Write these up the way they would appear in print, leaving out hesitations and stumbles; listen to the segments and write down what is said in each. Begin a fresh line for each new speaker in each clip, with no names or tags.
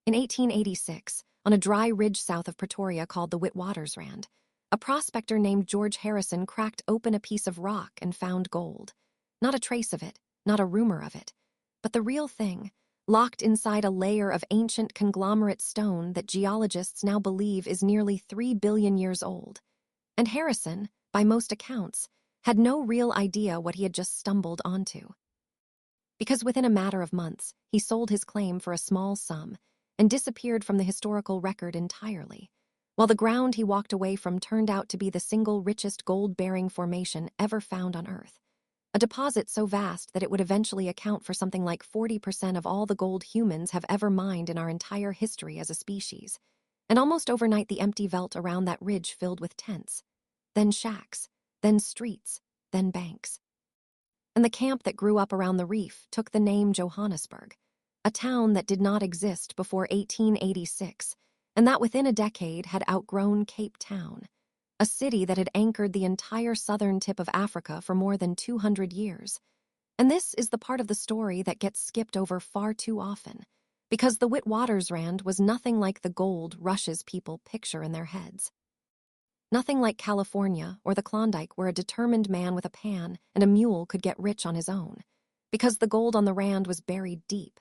In 1886, on a dry ridge south of Pretoria called the Witwatersrand, a prospector named George Harrison cracked open a piece of rock and found gold. Not a trace of it, not a rumor of it, but the real thing, locked inside a layer of ancient conglomerate stone that geologists now believe is nearly 3 billion years old. And Harrison, by most accounts, had no real idea what he had just stumbled onto. Because within a matter of months, he sold his claim for a small sum and disappeared from the historical record entirely, while the ground he walked away from turned out to be the single richest gold-bearing formation ever found on Earth. A deposit so vast that it would eventually account for something like 40% of all the gold humans have ever mined in our entire history as a species. And almost overnight the empty veldt around that ridge filled with tents, then shacks, then streets, then banks. And the camp that grew up around the reef took the name Johannesburg, a town that did not exist before 1886, and that within a decade had outgrown Cape Town, a city that had anchored the entire southern tip of Africa for more than 200 years. And this is the part of the story that gets skipped over far too often, because the Witwatersrand was nothing like the gold rushes people picture in their heads. Nothing like California or the Klondike, where a determined man with a pan and a mule could get rich on his own, because the gold on the Rand was buried deep,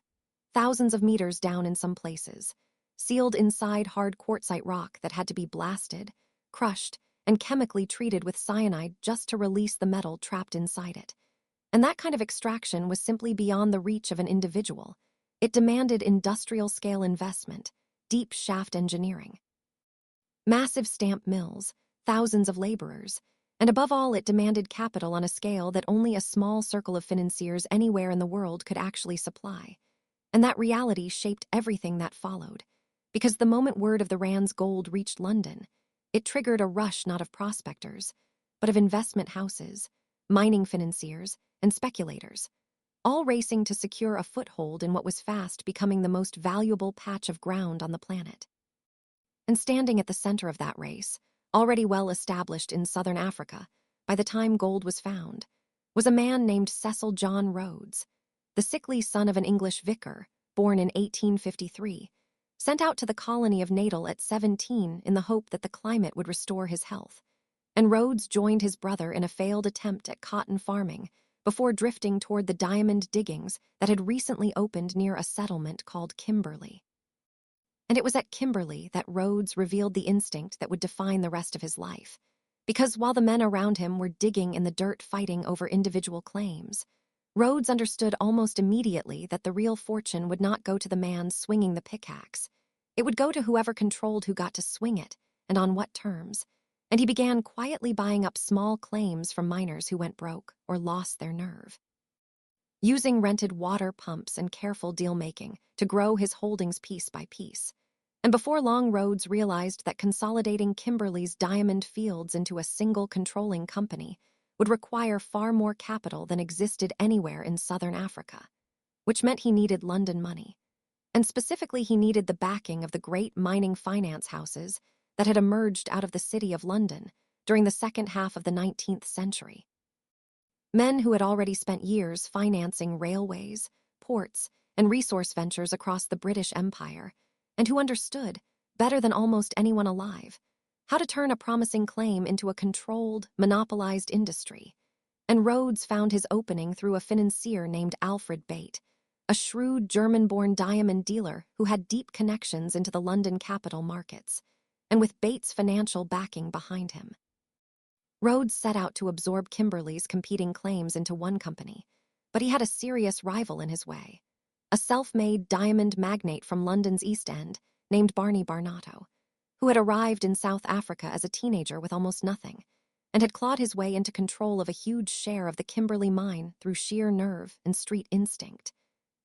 thousands of meters down in some places, sealed inside hard quartzite rock that had to be blasted, crushed, and chemically treated with cyanide just to release the metal trapped inside it. And that kind of extraction was simply beyond the reach of an individual. It demanded industrial-scale investment, deep shaft engineering, massive stamp mills, thousands of laborers, and above all it demanded capital on a scale that only a small circle of financiers anywhere in the world could actually supply. And that reality shaped everything that followed, because the moment word of the Rand's gold reached London, it triggered a rush not of prospectors, but of investment houses, mining financiers, and speculators, all racing to secure a foothold in what was fast becoming the most valuable patch of ground on the planet. And standing at the center of that race, already well established in southern Africa by the time gold was found, was a man named Cecil John Rhodes, the sickly son of an English vicar, born in 1853, sent out to the colony of Natal at 17 in the hope that the climate would restore his health. And Rhodes joined his brother in a failed attempt at cotton farming before drifting toward the diamond diggings that had recently opened near a settlement called Kimberley. And it was at Kimberley that Rhodes revealed the instinct that would define the rest of his life, because while the men around him were digging in the dirt fighting over individual claims, Rhodes understood almost immediately that the real fortune would not go to the man swinging the pickaxe. It would go to whoever controlled who got to swing it, and on what terms. And he began quietly buying up small claims from miners who went broke or lost their nerve, using rented water pumps and careful deal-making to grow his holdings piece by piece. And before long, Rhodes realized that consolidating Kimberley's diamond fields into a single controlling company would require far more capital than existed anywhere in southern Africa, which meant he needed London money. And specifically, he needed the backing of the great mining finance houses that had emerged out of the city of London during the second half of the 19th century. Men who had already spent years financing railways, ports, and resource ventures across the British Empire, and who understood, better than almost anyone alive, how to turn a promising claim into a controlled, monopolized industry. And Rhodes found his opening through a financier named Alfred Bate, a shrewd German-born diamond dealer who had deep connections into the London capital markets, and with Bate's financial backing behind him, Rhodes set out to absorb Kimberley's competing claims into one company, but he had a serious rival in his way, a self-made diamond magnate from London's East End named Barney Barnato, who had arrived in South Africa as a teenager with almost nothing, and had clawed his way into control of a huge share of the Kimberley mine through sheer nerve and street instinct.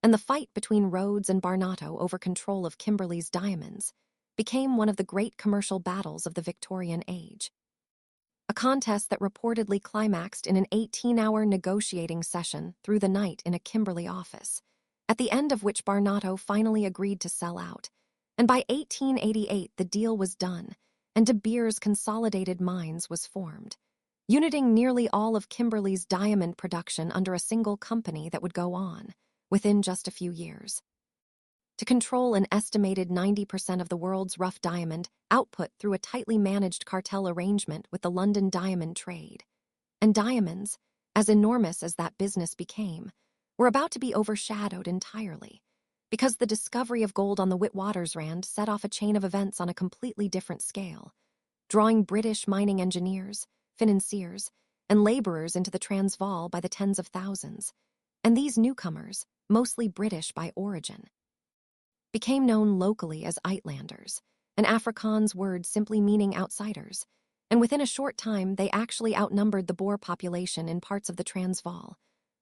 And the fight between Rhodes and Barnato over control of Kimberley's diamonds became one of the great commercial battles of the Victorian age. A contest that reportedly climaxed in an 18-hour negotiating session through the night in a Kimberley office, at the end of which Barnato finally agreed to sell out. And by 1888, the deal was done, and De Beers Consolidated Mines was formed, uniting nearly all of Kimberley's diamond production under a single company that would go on, within just a few years, to control an estimated 90% of the world's rough diamond output through a tightly managed cartel arrangement with the London diamond trade. And diamonds, as enormous as that business became, were about to be overshadowed entirely, because the discovery of gold on the Witwatersrand set off a chain of events on a completely different scale, drawing British mining engineers, financiers, and laborers into the Transvaal by the tens of thousands. And these newcomers, mostly British by origin, became known locally as Uitlanders, an Afrikaans word simply meaning outsiders, and within a short time they actually outnumbered the Boer population in parts of the Transvaal,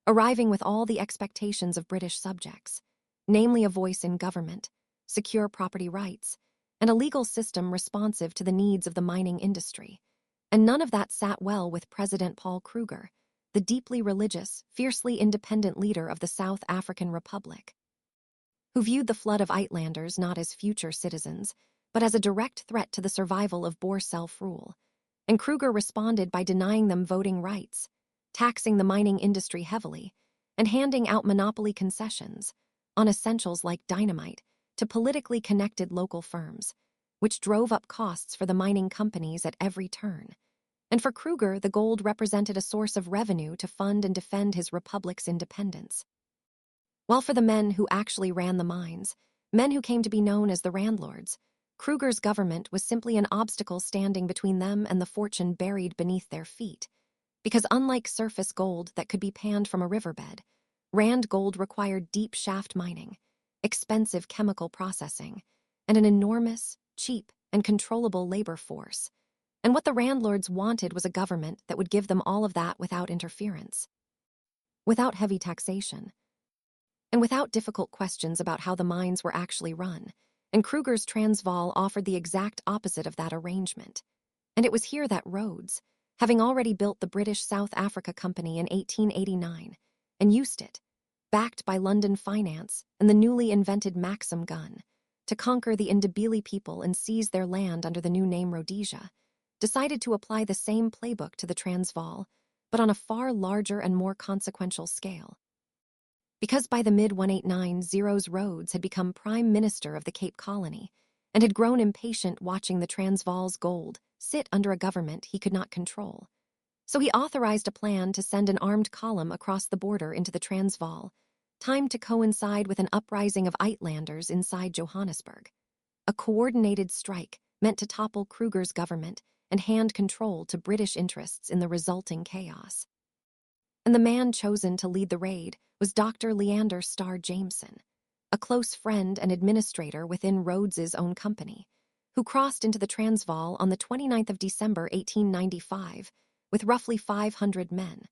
arriving with all the expectations of British subjects, namely a voice in government, secure property rights, and a legal system responsive to the needs of the mining industry. And none of that sat well with President Paul Kruger, the deeply religious, fiercely independent leader of the South African Republic, who viewed the flood of Uitlanders not as future citizens, but as a direct threat to the survival of Boer self-rule. And Kruger responded by denying them voting rights, taxing the mining industry heavily, and handing out monopoly concessions on essentials like dynamite to politically connected local firms, which drove up costs for the mining companies at every turn. And for Kruger, the gold represented a source of revenue to fund and defend his republic's independence. While for the men who actually ran the mines, men who came to be known as the Randlords, Kruger's government was simply an obstacle standing between them and the fortune buried beneath their feet. Because unlike surface gold that could be panned from a riverbed, Rand gold required deep shaft mining, expensive chemical processing, and an enormous, cheap, and controllable labor force. And what the Randlords wanted was a government that would give them all of that without interference, without heavy taxation, and without difficult questions about how the mines were actually run. And Kruger's Transvaal offered the exact opposite of that arrangement. And it was here that Rhodes, having already built the British South Africa Company in 1889, and used it, backed by London finance and the newly invented Maxim gun, to conquer the Ndebele people and seize their land under the new name Rhodesia, decided to apply the same playbook to the Transvaal, but on a far larger and more consequential scale. Because by the mid-1890s, Rhodes had become Prime Minister of the Cape Colony and had grown impatient watching the Transvaal's gold sit under a government he could not control. So he authorized a plan to send an armed column across the border into the Transvaal, timed to coincide with an uprising of Uitlanders inside Johannesburg. A coordinated strike meant to topple Kruger's government and hand control to British interests in the resulting chaos. And the man chosen to lead the raid was Dr. Leander Starr Jameson, a close friend and administrator within Rhodes's own company, who crossed into the Transvaal on the 29th of December 1895 with roughly 500 men,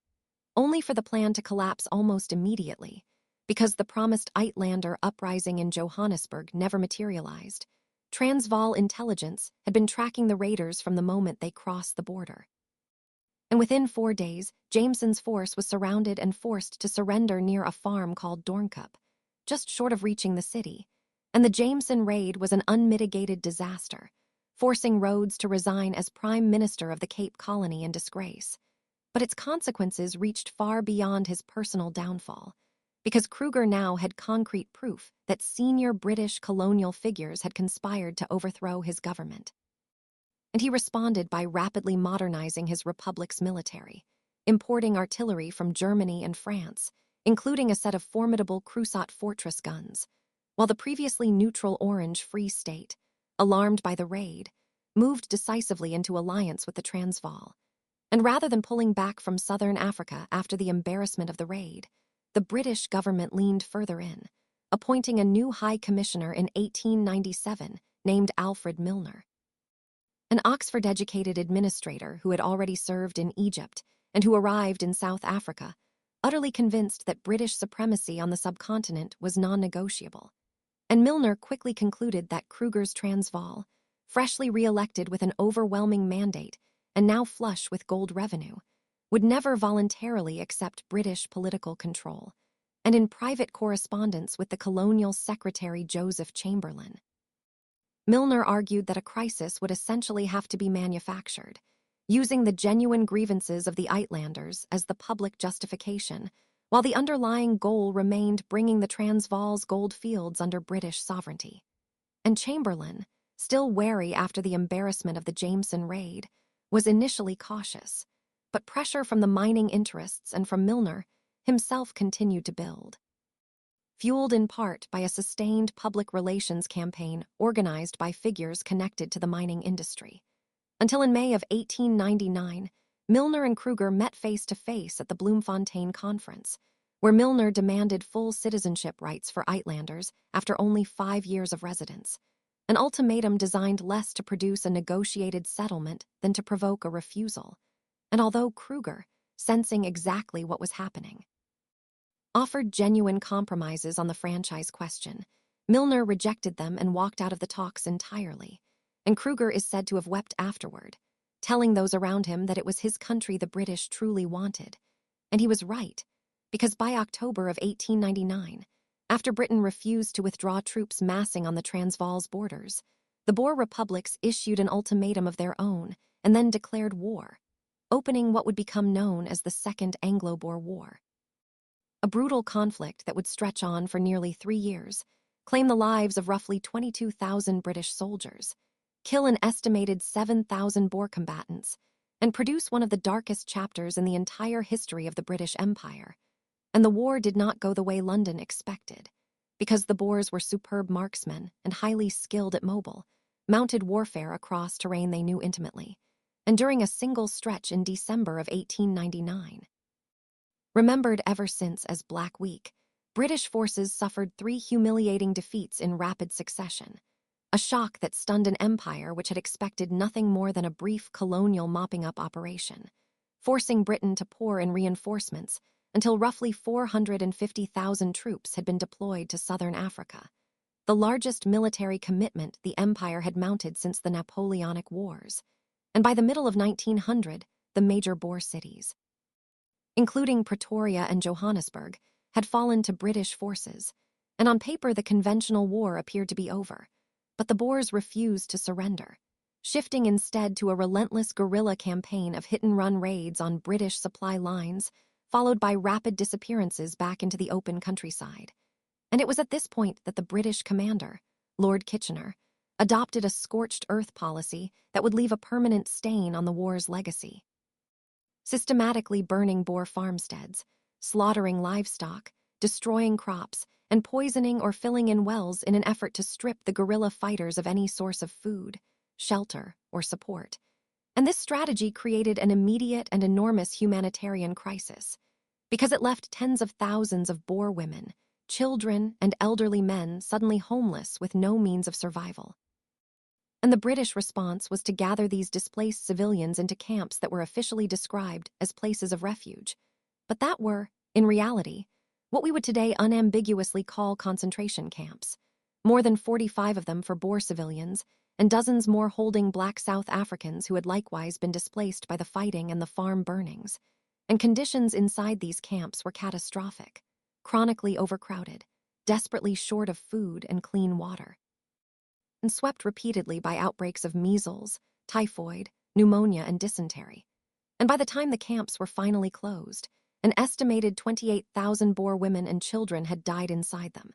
only for the plan to collapse almost immediately, because the promised Uitlander uprising in Johannesburg never materialized. Transvaal intelligence had been tracking the raiders from the moment they crossed the border. And within 4 days, Jameson's force was surrounded and forced to surrender near a farm called Doornkop, just short of reaching the city. And the Jameson raid was an unmitigated disaster, forcing Rhodes to resign as Prime Minister of the Cape Colony in disgrace. But its consequences reached far beyond his personal downfall, because Kruger now had concrete proof that senior British colonial figures had conspired to overthrow his government. And he responded by rapidly modernizing his republic's military, importing artillery from Germany and France, including a set of formidable Creusot fortress guns, while the previously neutral Orange Free State, alarmed by the raid, moved decisively into alliance with the Transvaal. And rather than pulling back from southern Africa after the embarrassment of the raid, the British government leaned further in, appointing a new High Commissioner in 1897 named Alfred Milner, an Oxford-educated administrator who had already served in Egypt and who arrived in South Africa, utterly convinced that British supremacy on the subcontinent was non-negotiable. And Milner quickly concluded that Kruger's Transvaal, freshly re-elected with an overwhelming mandate and now flush with gold revenue, would never voluntarily accept British political control, and in private correspondence with the colonial secretary Joseph Chamberlain, Milner argued that a crisis would essentially have to be manufactured, using the genuine grievances of the Uitlanders as the public justification while the underlying goal remained bringing the Transvaal's gold fields under British sovereignty. And Chamberlain, still wary after the embarrassment of the Jameson raid, was initially cautious, but pressure from the mining interests and from Milner himself continued to build. Fueled in part by a sustained public relations campaign organized by figures connected to the mining industry. Until in May of 1899, Milner and Kruger met face-to-face at the Bloemfontein Conference, where Milner demanded full citizenship rights for Uitlanders after only 5 years of residence, an ultimatum designed less to produce a negotiated settlement than to provoke a refusal. And although Kruger, sensing exactly what was happening, offered genuine compromises on the franchise question, Milner rejected them and walked out of the talks entirely, and Kruger is said to have wept afterward, telling those around him that it was his country the British truly wanted. And he was right, because by October of 1899, after Britain refused to withdraw troops massing on the Transvaal's borders, the Boer Republics issued an ultimatum of their own and then declared war, opening what would become known as the Second Anglo-Boer War. A brutal conflict that would stretch on for nearly 3 years, claim the lives of roughly 22,000 British soldiers, kill an estimated 7,000 Boer combatants, and produce one of the darkest chapters in the entire history of the British Empire. And the war did not go the way London expected, because the Boers were superb marksmen and highly skilled at mounted warfare across terrain they knew intimately, and during a single stretch in December of 1899. Remembered ever since as Black Week, British forces suffered 3 humiliating defeats in rapid succession, a shock that stunned an empire which had expected nothing more than a brief colonial mopping-up operation, forcing Britain to pour in reinforcements until roughly 450,000 troops had been deployed to southern Africa, the largest military commitment the empire had mounted since the Napoleonic Wars, and by the middle of 1900, the major Boer cities, including Pretoria and Johannesburg, had fallen to British forces, and on paper the conventional war appeared to be over. But the Boers refused to surrender, shifting instead to a relentless guerrilla campaign of hit-and-run raids on British supply lines, followed by rapid disappearances back into the open countryside. And it was at this point that the British commander, Lord Kitchener, adopted a scorched earth policy that would leave a permanent stain on the war's legacy. Systematically burning Boer farmsteads, slaughtering livestock, destroying crops, and poisoning or filling in wells in an effort to strip the guerrilla fighters of any source of food, shelter, or support. And this strategy created an immediate and enormous humanitarian crisis, because it left tens of thousands of Boer women, children, and elderly men suddenly homeless with no means of survival. And the British response was to gather these displaced civilians into camps that were officially described as places of refuge, but that were, in reality, what we would today unambiguously call concentration camps, more than 45 of them for Boer civilians, and dozens more holding Black South Africans who had likewise been displaced by the fighting and the farm burnings. And conditions inside these camps were catastrophic, chronically overcrowded, desperately short of food and clean water, and swept repeatedly by outbreaks of measles, typhoid, pneumonia, and dysentery. And by the time the camps were finally closed, an estimated 28,000 Boer women and children had died inside them,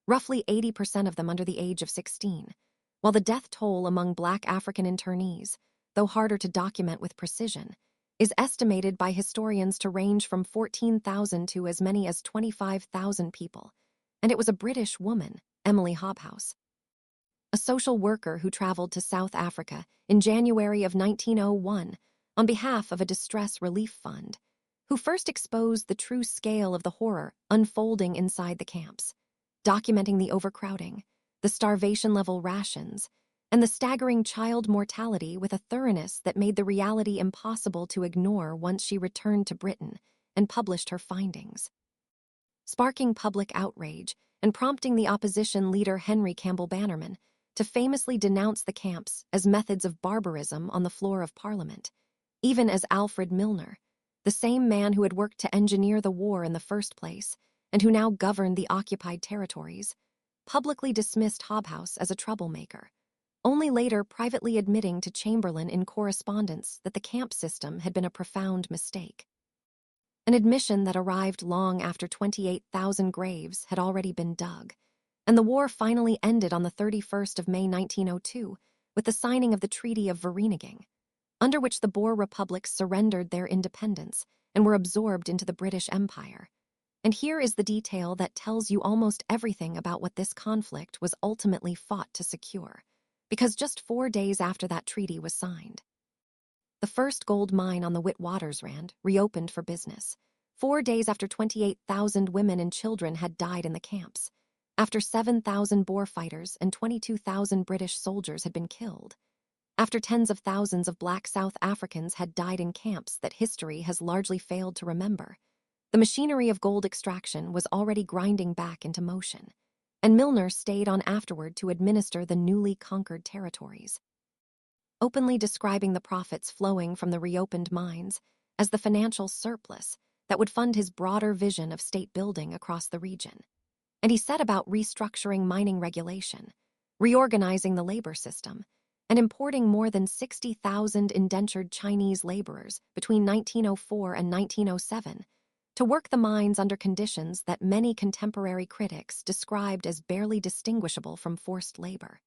roughly 80% of them under the age of 16, while the death toll among Black African internees, though harder to document with precision, is estimated by historians to range from 14,000 to as many as 25,000 people. And it was a British woman, Emily Hobhouse, a social worker who traveled to South Africa in January of 1901 on behalf of a distress relief fund, who first exposed the true scale of the horror unfolding inside the camps, documenting the overcrowding, the starvation-level rations, and the staggering child mortality with a thoroughness that made the reality impossible to ignore once she returned to Britain and published her findings, sparking public outrage and prompting the opposition leader Henry Campbell Bannerman to famously denounce the camps as methods of barbarism on the floor of Parliament, even as Alfred Milner, the same man who had worked to engineer the war in the first place and who now governed the occupied territories, publicly dismissed Hobhouse as a troublemaker, only later privately admitting to Chamberlain in correspondence that the camp system had been a profound mistake. an admission that arrived long after 28,000 graves had already been dug. And the war finally ended on the 31st of May 1902 with the signing of the Treaty of Vereeniging, under which the Boer Republics surrendered their independence and were absorbed into the British Empire. And here is the detail that tells you almost everything about what this conflict was ultimately fought to secure, because just 4 days after that treaty was signed, the first gold mine on the Witwatersrand reopened for business, 4 days after 28,000 women and children had died in the camps, after 7,000 Boer fighters and 22,000 British soldiers had been killed, after tens of thousands of black South Africans had died in camps that history has largely failed to remember. The machinery of gold extraction was already grinding back into motion, and Milner stayed on afterward to administer the newly conquered territories, openly describing the profits flowing from the reopened mines as the financial surplus that would fund his broader vision of state building across the region. And he set about restructuring mining regulation, reorganizing the labor system, and importing more than 60,000 indentured Chinese laborers between 1904 and 1907 to work the mines under conditions that many contemporary critics described as barely distinguishable from forced labor.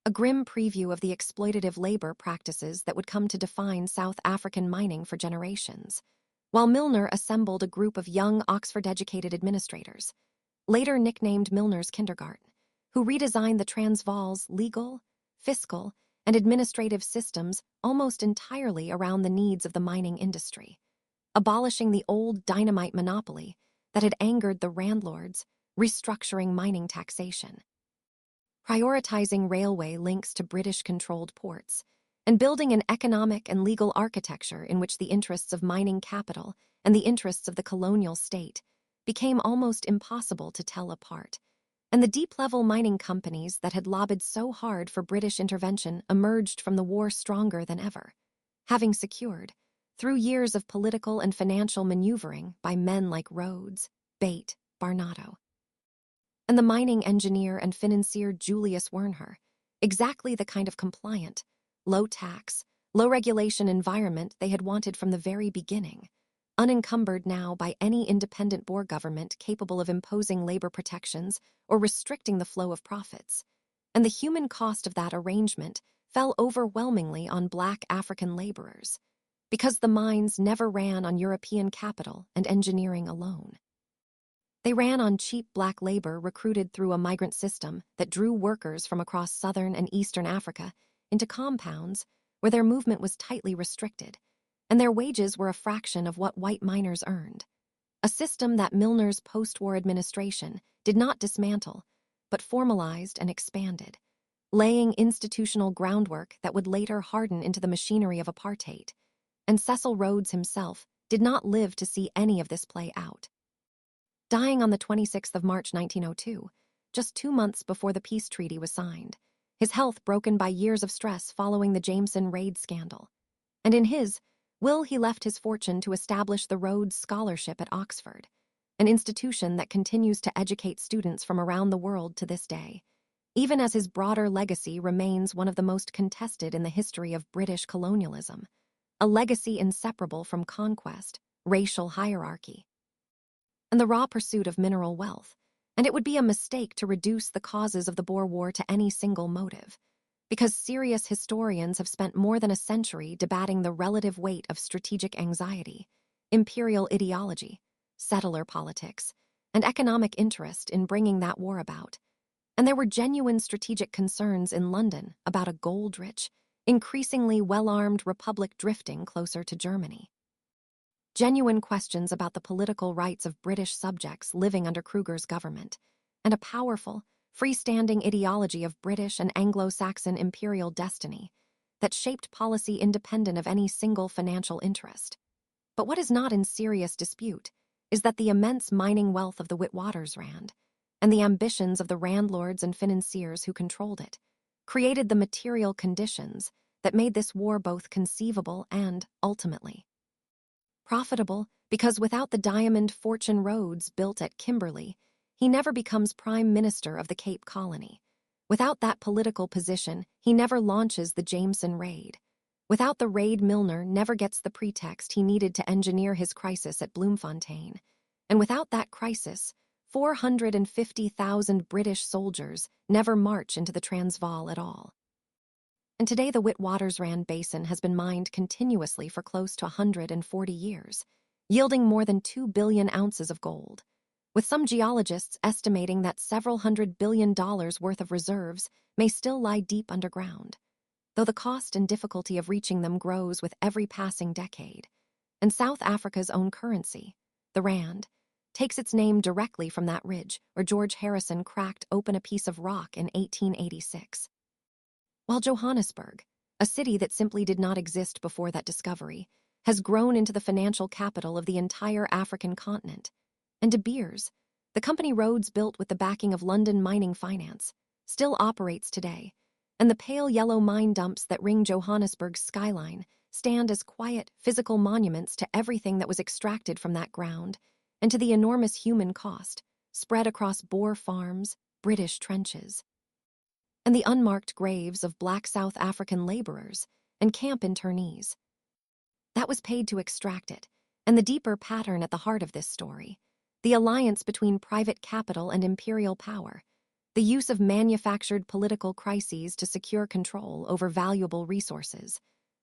A grim preview of the exploitative labor practices that would come to define South African mining for generations, while Milner assembled a group of young Oxford-educated administrators, later nicknamed Milner's Kindergarten, who redesigned the Transvaal's legal, fiscal, and administrative systems almost entirely around the needs of the mining industry, abolishing the old dynamite monopoly that had angered the landlords, restructuring mining taxation, prioritizing railway links to British-controlled ports, and building an economic and legal architecture in which the interests of mining capital and the interests of the colonial state became almost impossible to tell apart. And the deep-level mining companies that had lobbied so hard for British intervention emerged from the war stronger than ever, having secured, through years of political and financial maneuvering by men like Rhodes, Bate, Barnato, and the mining engineer and financier Julius Wernher, exactly the kind of compliant, low-tax, low-regulation environment they had wanted from the very beginning, unencumbered now by any independent Boer government capable of imposing labor protections or restricting the flow of profits. And the human cost of that arrangement fell overwhelmingly on black African laborers, because the mines never ran on European capital and engineering alone. They ran on cheap black labor recruited through a migrant system that drew workers from across southern and eastern Africa into compounds where their movement was tightly restricted, and their wages were a fraction of what white miners earned. A system that Milner's post-war administration did not dismantle, but formalized and expanded, laying institutional groundwork that would later harden into the machinery of apartheid. And Cecil Rhodes himself did not live to see any of this play out, dying on the 26th of March 1902, just 2 months before the peace treaty was signed, his health broken by years of stress following the Jameson raid scandal. And in his will, he left his fortune to establish the Rhodes Scholarship at Oxford, an institution that continues to educate students from around the world to this day, even as his broader legacy remains one of the most contested in the history of British colonialism, a legacy inseparable from conquest, racial hierarchy, and the raw pursuit of mineral wealth. And it would be a mistake to reduce the causes of the Boer War to any single motive, because serious historians have spent more than a century debating the relative weight of strategic anxiety, imperial ideology, settler politics, and economic interest in bringing that war about. And there were genuine strategic concerns in London about a gold-rich, increasingly well-armed republic drifting closer to Germany. Genuine questions about the political rights of British subjects living under Kruger's government, and a powerful, freestanding ideology of British and Anglo-Saxon imperial destiny that shaped policy independent of any single financial interest. But what is not in serious dispute is that the immense mining wealth of the Witwatersrand and the ambitions of the landlords and financiers who controlled it created the material conditions that made this war both conceivable and, ultimately, profitable, because without the diamond fortune Rhodes built at Kimberley, he never becomes Prime Minister of the Cape Colony. Without that political position, he never launches the Jameson raid. Without the raid, Milner never gets the pretext he needed to engineer his crisis at Bloemfontein. And without that crisis, 450,000 British soldiers never march into the Transvaal at all. And today the Witwatersrand Basin has been mined continuously for close to 140 years, yielding more than 2 billion ounces of gold, with some geologists estimating that several $100 billion worth of reserves may still lie deep underground, though the cost and difficulty of reaching them grows with every passing decade. And South Africa's own currency, the rand, takes its name directly from that ridge where George Harrison cracked open a piece of rock in 1886. While Johannesburg, a city that simply did not exist before that discovery, has grown into the financial capital of the entire African continent. And De Beers, the company Rhodes built with the backing of London mining finance, still operates today, and the pale yellow mine dumps that ring Johannesburg's skyline stand as quiet, physical monuments to everything that was extracted from that ground, and to the enormous human cost spread across Boer farms, British trenches, and the unmarked graves of black South African laborers and camp internees. That was paid to extract it, and the deeper pattern at the heart of this story, the alliance between private capital and imperial power, the use of manufactured political crises to secure control over valuable resources,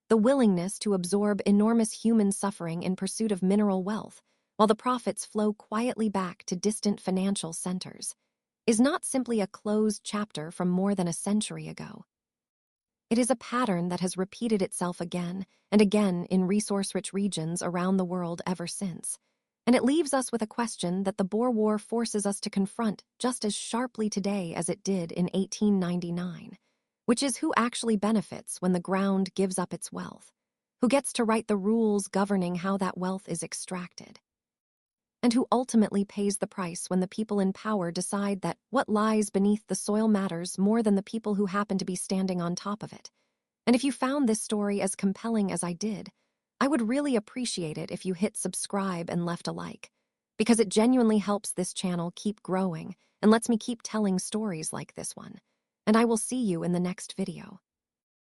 the willingness to absorb enormous human suffering in pursuit of mineral wealth, while the profits flow quietly back to distant financial centers, is not simply a closed chapter from more than a century ago. It is a pattern that has repeated itself again and again in resource-rich regions around the world ever since. And it leaves us with a question that the Boer War forces us to confront just as sharply today as it did in 1899, which is who actually benefits when the ground gives up its wealth, who gets to write the rules governing how that wealth is extracted, and who ultimately pays the price when the people in power decide that what lies beneath the soil matters more than the people who happen to be standing on top of it. And if you found this story as compelling as I did, I would really appreciate it if you hit subscribe and left a like, because it genuinely helps this channel keep growing and lets me keep telling stories like this one. And I will see you in the next video.